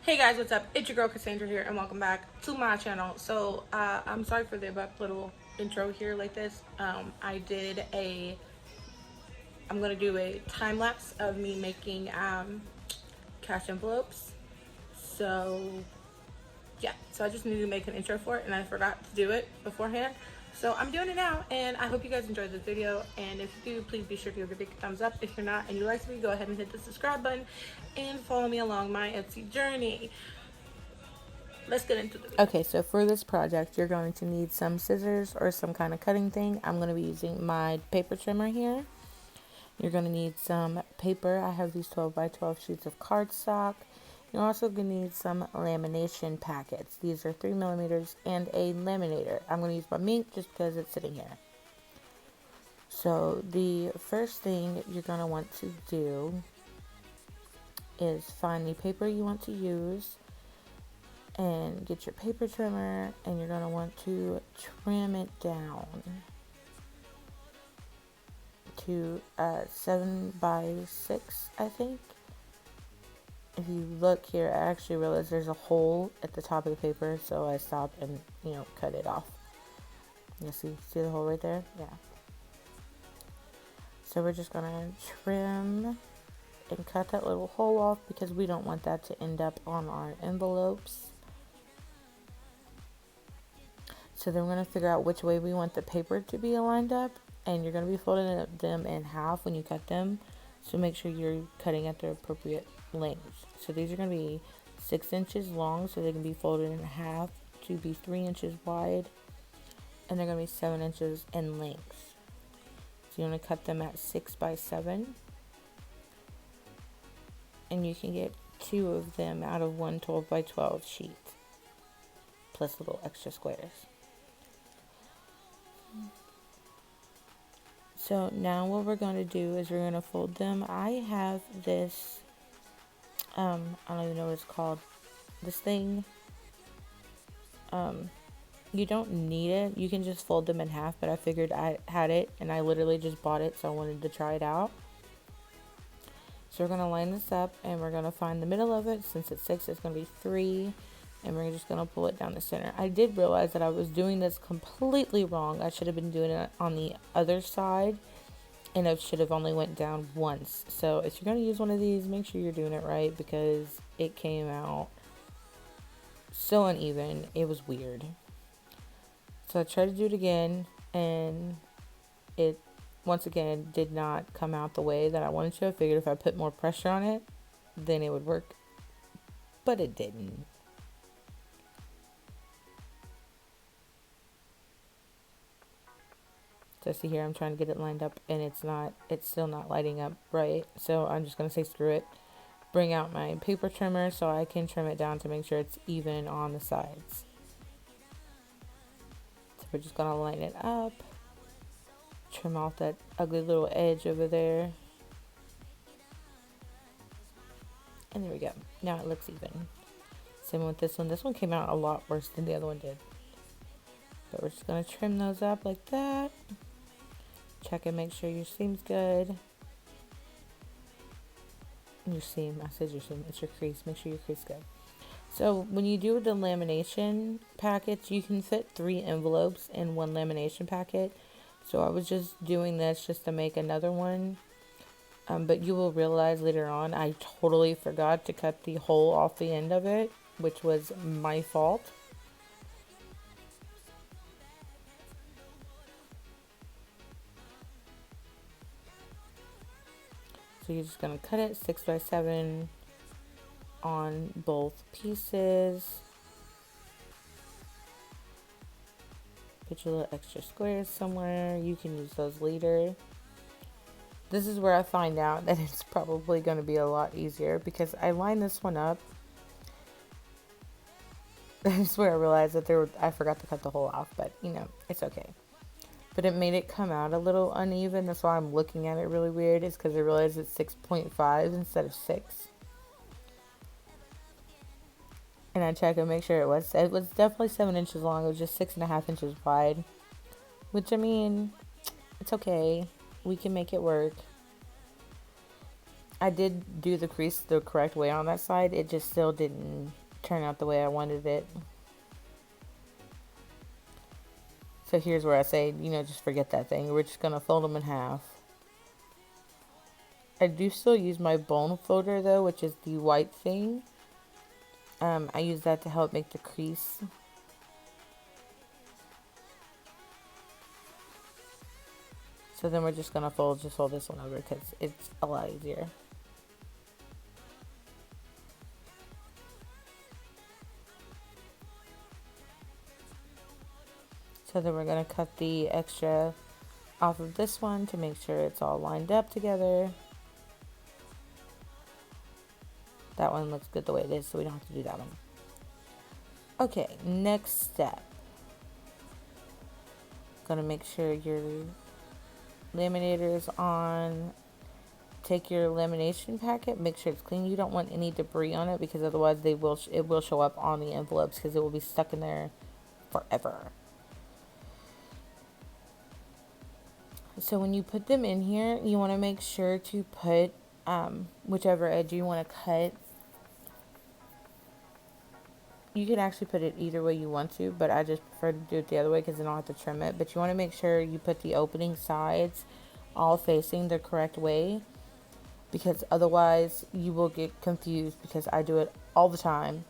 Hey guys, what's up? It's your girl Cassandra here, and welcome back to my channel. So I'm sorry for the abrupt little intro here like this. I'm gonna do a time lapse of me making cash envelopes. So yeah, so I just needed to make an intro for it, and I forgot to do it beforehand. So I'm doing it now, and I hope you guys enjoyed this video. And if you do, please be sure to give a big thumbs up. If you're not and you like me, go ahead and hit the subscribe button and follow me along my Etsy journey. Let's get into the video. Okay, so for this project, you're going to need some scissors or some kind of cutting thing. I'm going to be using my paper trimmer here. You're going to need some paper. I have these 12 by 12 sheets of cardstock. You're also going to need some lamination packets. These are 3 millimeters and a laminator. I'm going to use my Mink just because it's sitting here. So the first thing you're going to want to do is find the paper you want to use and get your paper trimmer, and you're going to want to trim it down to 7 by 6, I think. If you look here, I actually realized there's a hole at the top of the paper, so I stopped and cut it off. You see the hole right there? Yeah. So we're just going to trim and cut that little hole off because we don't want that to end up on our envelopes. So then we're going to figure out which way we want the paper to be lined up, and you're going to be folding them in half when you cut them, so make sure you're cutting at the appropriate length. So these are going to be 6 inches long, so they can be folded in half to be 3 inches wide, and they're going to be 7 inches in length. So you want to cut them at 6 by 7, and you can get 2 of them out of one 12 by 12 sheet, plus little extra squares. So now what we're going to do is we're going to fold them. I have this, I don't even know what it's called, this thing. You don't need it. You can just fold them in half, but I figured I had it, and I literally just bought it, so I wanted to try it out. So we're going to line this up, and we're going to find the middle of it. Since it's 6, it's going to be 3. And we're just going to pull it down the center. I did realize that I was doing this completely wrong. I should have been doing it on the other side, and it should have only went down once. So if you're going to use one of these, make sure you're doing it right, because it came out so uneven. It was weird. So I tried to do it again, and it once again did not come out the way that I wanted to. I figured if I put more pressure on it, then it would work, but it didn't. So see here, I'm trying to get it lined up, and it's still not lighting up right. So I'm just going to say screw it. Bring out my paper trimmer so I can trim it down to make sure it's even on the sides. So we're just going to line it up. Trim off that ugly little edge over there. And there we go. Now it looks even. Same with this one. This one came out a lot worse than the other one did. But we're just going to trim those up like that. Check and make sure your seam's good. Your seam, I said your seam, it's your crease. Make sure your crease is good. So when you do the lamination packets, you can fit 3 envelopes in one lamination packet. So I was just doing this just to make another one. But you will realize later on, I totally forgot to cut the hole off the end of it, which was my fault. So you're just going to cut it 6 by 7 on both pieces. Put your little extra squares somewhere. You can use those later. This is where I find out that it's probably going to be a lot easier, because I lined this one up. That's where I realized that I forgot to cut the hole off, but it's okay. But it made it come out a little uneven. That's why I'm looking at it really weird. It's because I realized it's 6.5 instead of 6. And I checked and make sure it was definitely 7 inches long. It was just 6.5 inches wide. Which, I mean, it's okay. We can make it work. I did do the crease the correct way on that side. It just still didn't turn out the way I wanted it. So here's where I say, you know, just forget that thing. We're just going to fold them in half. I do still use my bone folder though, which is the white thing. I use that to help make the crease. So then we're just going to fold this one over because it's a lot easier. So then we're going to cut the extra off of this one to make sure it's all lined up together. That one looks good the way it is, so we don't have to do that one. Okay, next step. Gonna make sure your laminator is on. Take your lamination packet, make sure it's clean. You don't want any debris on it because otherwise it will show up on the envelopes because it will be stuck in there forever. So when you put them in here, you want to make sure to put whichever edge you want to cut. You can actually put it either way you want to, but I just prefer to do it the other way because then I'll have to trim it. But you want to make sure you put the opening sides all facing the correct way, because otherwise you will get confused, because I do it all the time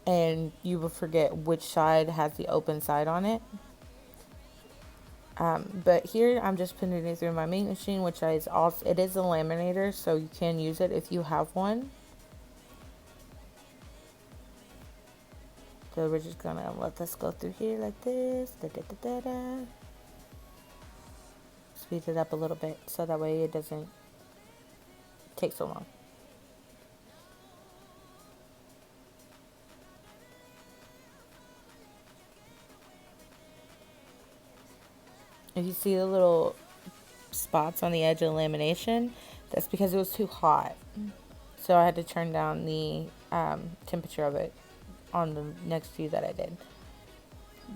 and you will forget which side has the open side on it. But here I'm just putting it through my main machine, which is also, it is a laminator, so you can use it if you have one. So we're just gonna let this go through here like this. Da, da, da, da, da. Speed it up a little bit so that way it doesn't take so long. If you see the little spots on the edge of the lamination, that's because it was too hot. So I had to turn down the temperature of it on the next few that I did.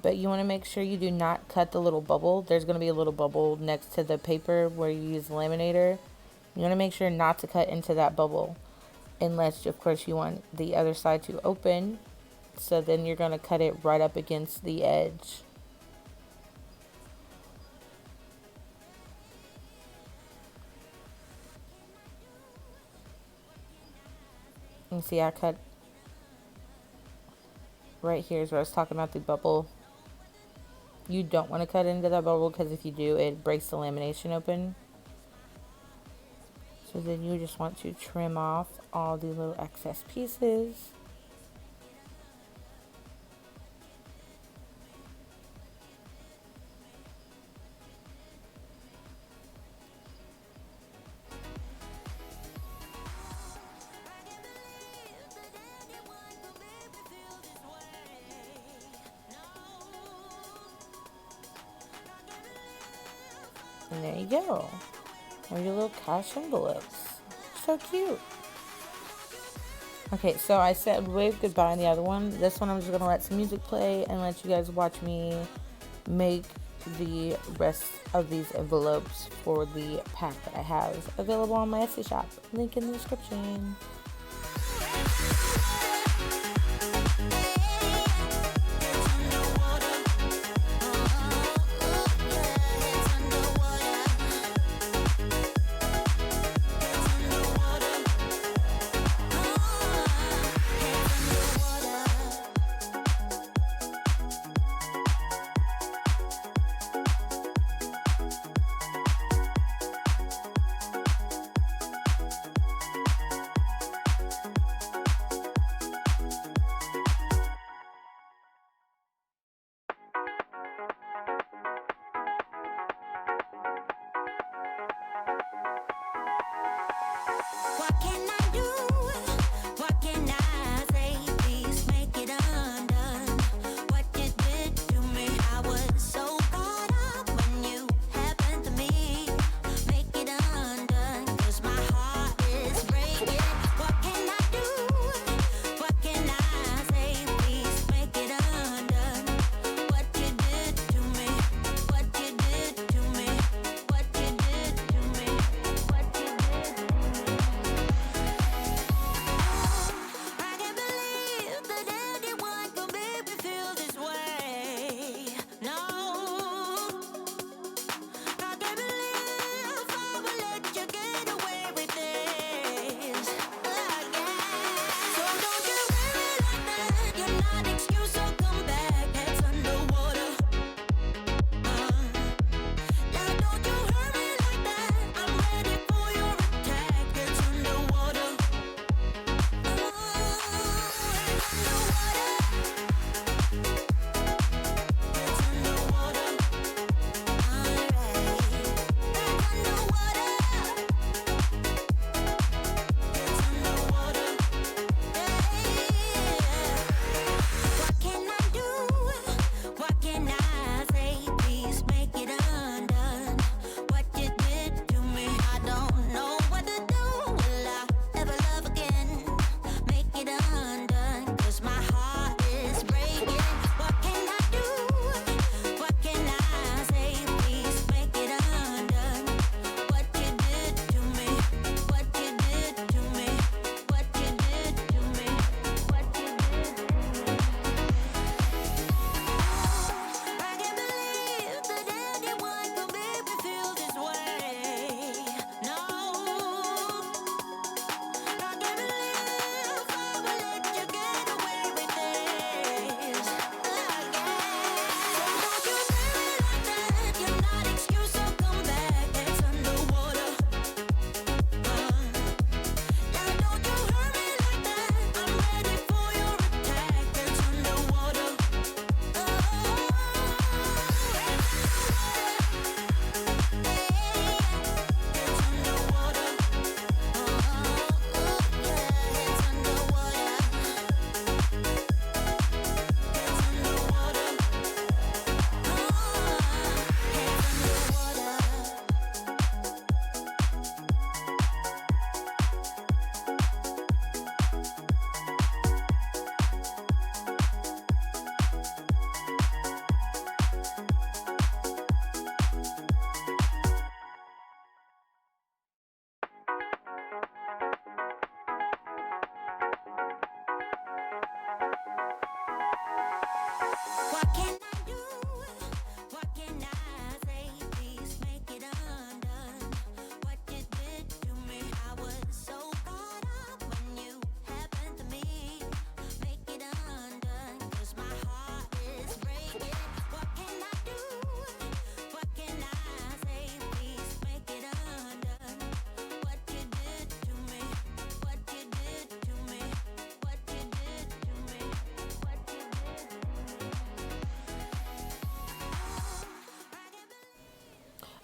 But you want to make sure you do not cut the little bubble. There's going to be a little bubble next to the paper where you use the laminator. You want to make sure not to cut into that bubble, unless of course you want the other side to open. So then you're going to cut it right up against the edge. You see I cut right here is where I was talking about the bubble. You don't want to cut into that bubble because if you do, it breaks the lamination open. So then you just want to trim off all the little excess pieces. And there you go. There's your little cash envelopes. So cute. Okay, so I said wave goodbye on the other one. This one I'm just going to let some music play and let you guys watch me make the rest of these envelopes for the pack that I have available on my Etsy shop. Link in the description.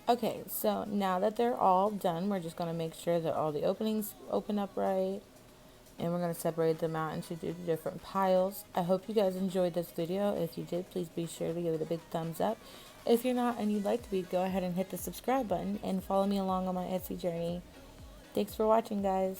Okay, so now that they're all done, we're just going to make sure that all the openings open up right. And we're going to separate them out into different piles. I hope you guys enjoyed this video. If you did, please be sure to give it a big thumbs up. If you're not and you'd like to be, go ahead and hit the subscribe button and follow me along on my Etsy journey. Thanks for watching, guys.